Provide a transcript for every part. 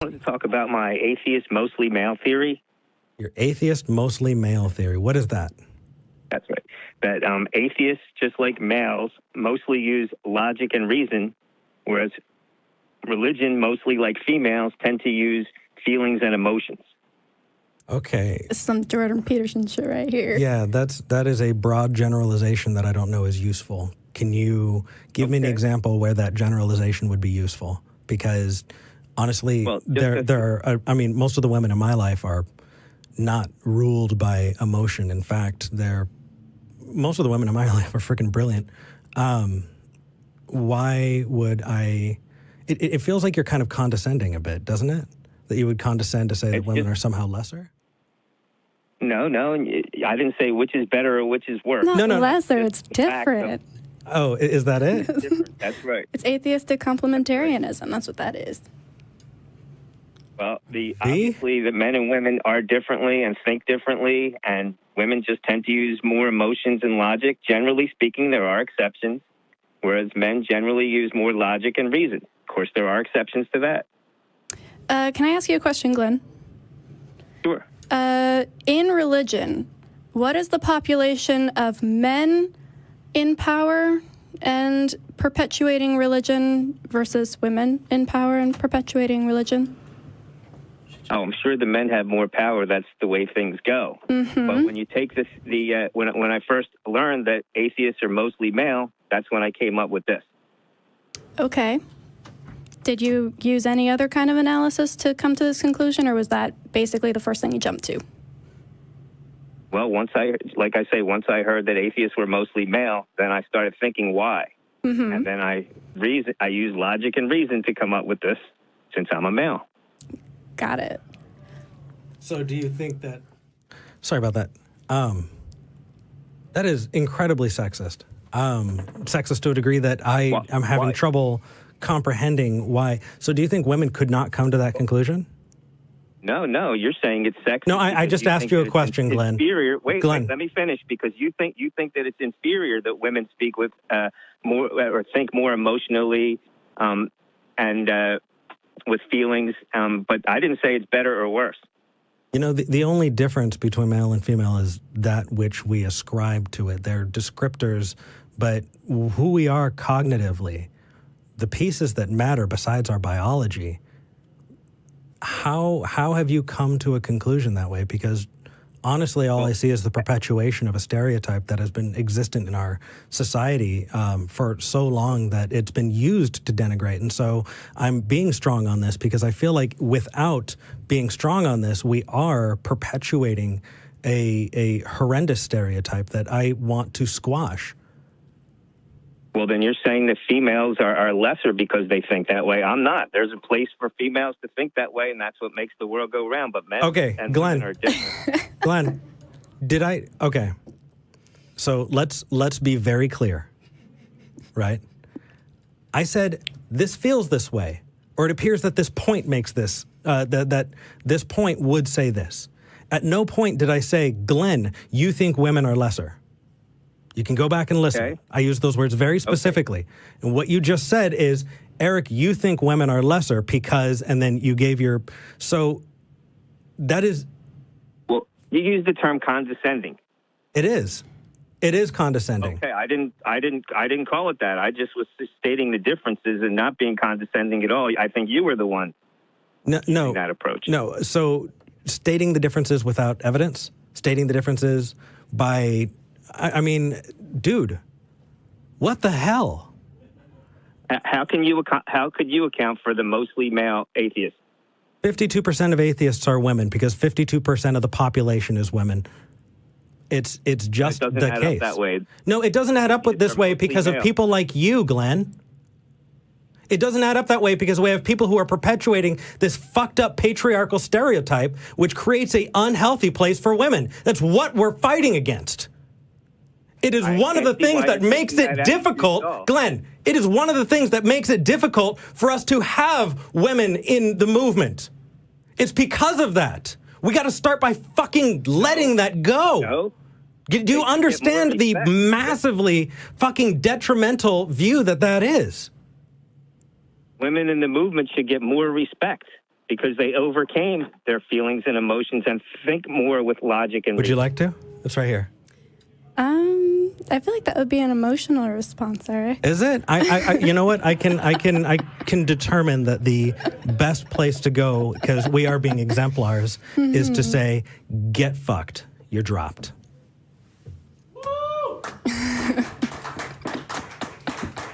wanted to talk about my atheist, mostly male theory. Your atheist, mostly male theory. What is that? That's right. That atheists, just like males, mostly use logic and reason, whereas religion, mostly like females, tend to use feelings and emotions. Okay. Some Jordan Peterson shit right here. Yeah, that is a broad generalization that I don't know is useful. Can you give me an example where that generalization would be useful? Because honestly, most of the women in my life are not ruled by emotion. In fact, most of the women in my life are freaking brilliant. Why would I? It feels like you're kind of condescending a bit, doesn't it? That you would condescend to say that women are somehow lesser? No, I didn't say which is better or which is worse. No, lesser, it's different. Oh, is that it? That's right. It's atheistic complementarianism. That's what that is. Well, obviously the men and women are differently and think differently, and women just tend to use more emotions and logic. Generally speaking, there are exceptions, whereas men generally use more logic and reason. Of course, there are exceptions to that. Can I ask you a question, Glenn? Sure. In religion, what is the population of men in power and perpetuating religion versus women in power and perpetuating religion? Oh, I'm sure the men have more power. That's the way things go. Mm-hmm. But when you take this, when I first learned that atheists are mostly male, that's when I came up with this. Okay. Did you use any other kind of analysis to come to this conclusion, or was that basically the first thing you jumped to? Well, once I heard that atheists were mostly male, then I started thinking why. Mm-hmm. And then I used logic and reason to come up with this, since I'm a male. Got it. So do you think that... Sorry about that. That is incredibly sexist. Sexist to a degree that I'm having trouble comprehending why. So do you think women could not come to that conclusion? No, you're saying it's sexist. No, I just asked you a question, Glenn. Inferior. Wait, Glenn. Let me finish, because you think that it's inferior that women speak with more or think more emotionally and with feelings, but I didn't say it's better or worse. You know, the only difference between male and female is that which we ascribe to it. They're descriptors, but who we are cognitively, the pieces that matter besides our biology, how have you come to a conclusion that way? Because honestly, all I see is the perpetuation of a stereotype that has been existent in our society for so long that it's been used to denigrate. And so I'm being strong on this because I feel like without being strong on this, we are perpetuating a horrendous stereotype that I want to squash. Well, then you're saying that females are lesser because they think that way. I'm not. There's a place for females to think that way, and that's what makes the world go round. But men and women are different. Glenn, okay. So let's be very clear, right? I said this feels this way, or it appears that this point makes this, that this point would say this. At no point did I say, Glenn, you think women are lesser. You can go back and listen. Okay. I use those words very specifically. Okay. And what you just said is, Eric, you think women are lesser because, and then you gave your, so that is. Well, you used the term condescending. It is. It is condescending. Okay, I didn't call it that. I just was stating the differences and not being condescending at all. I think you were the one using that approach. No, so stating the differences without evidence, stating the differences by, I mean, dude, what the hell? How could you account for the mostly male atheists? 52% of atheists are women because 52% of the population is women. It's just the case. It doesn't add up that way. No, it doesn't add up this way because of people like you, Glenn. It doesn't add up that way because we have people who are perpetuating this fucked up patriarchal stereotype, which creates an unhealthy place for women. That's what we're fighting against. It is one of the things that makes it difficult, Glenn, it is one of the things that makes it difficult for us to have women in the movement. It's because of that. We got to start by fucking letting that go. No. Do you understand the massively fucking detrimental view that is? Women in the movement should get more respect. because they overcame their feelings and emotions and think more with logic and Would you reason. like to? It's right here. I feel like that would be an emotional response, Eric. Is it? I you know what? I can determine that the best place to go, because we are being exemplars, is to say, get fucked. You're dropped.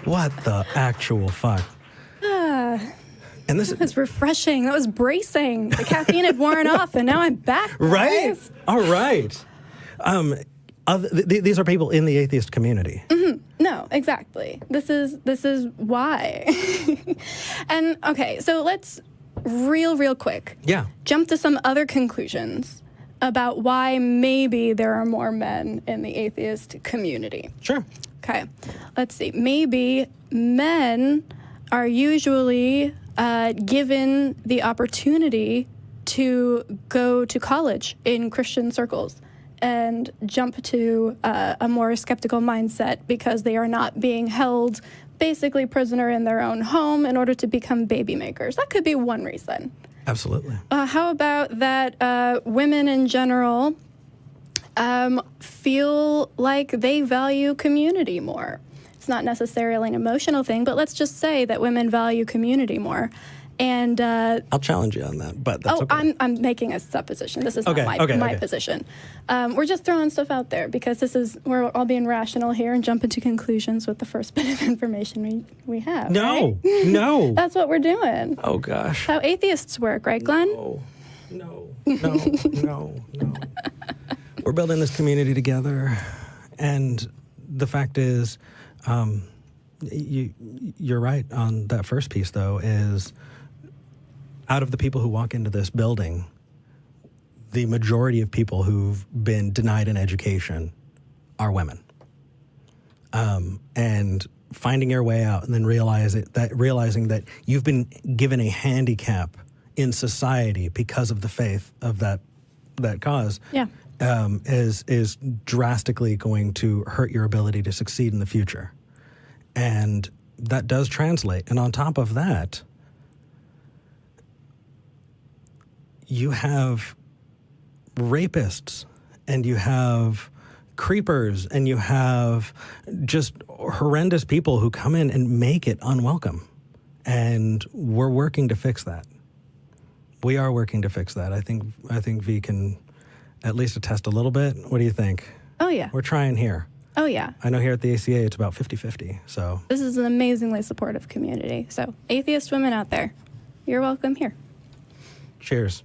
What the actual fuck? And this That was refreshing. That was bracing. The caffeine had worn off, and now I'm back. right? Guys. All right. These are people in the atheist community. No, exactly. This is why. And okay, so let's real quick. Yeah. Jump to some other conclusions about why maybe there are more men in the atheist community. Sure. Okay, let's see. Maybe men are usually given the opportunity to go to college in Christian circles and jump to a more skeptical mindset because they are not being held basically prisoner in their own home in order to become baby makers. That could be one reason. Absolutely. How about that women in general feel like they value community more? It's not necessarily an emotional thing, but let's just say that women value community more. And I'll challenge you on that, but that's okay. I'm making a supposition. This is Okay, not my okay. position. We're just throwing stuff out there because we're all being rational here and jumping to conclusions with the first bit of information we have. No, right? no. That's what we're doing. Oh, gosh. How atheists work, right, Glenn? No. We're building this community together, and the fact is, you're right on that first piece, though, is out of the people who walk into this building, the majority of people who've been denied an education are women. And finding your way out and then realizing that you've been given a handicap in society because of the faith of that cause, Yeah. is drastically going to hurt your ability to succeed in the future. And that does translate. And on top of that, you have rapists and you have creepers and you have just horrendous people who come in and make it unwelcome. And we're working to fix that. We are working to fix that. I think V can at least attest a little bit. What do you think? Oh, yeah. We're trying here. Oh, yeah. I know here at the ACA it's about 50-50, so. This is an amazingly supportive community. So, atheist women out there, you're welcome here. Cheers.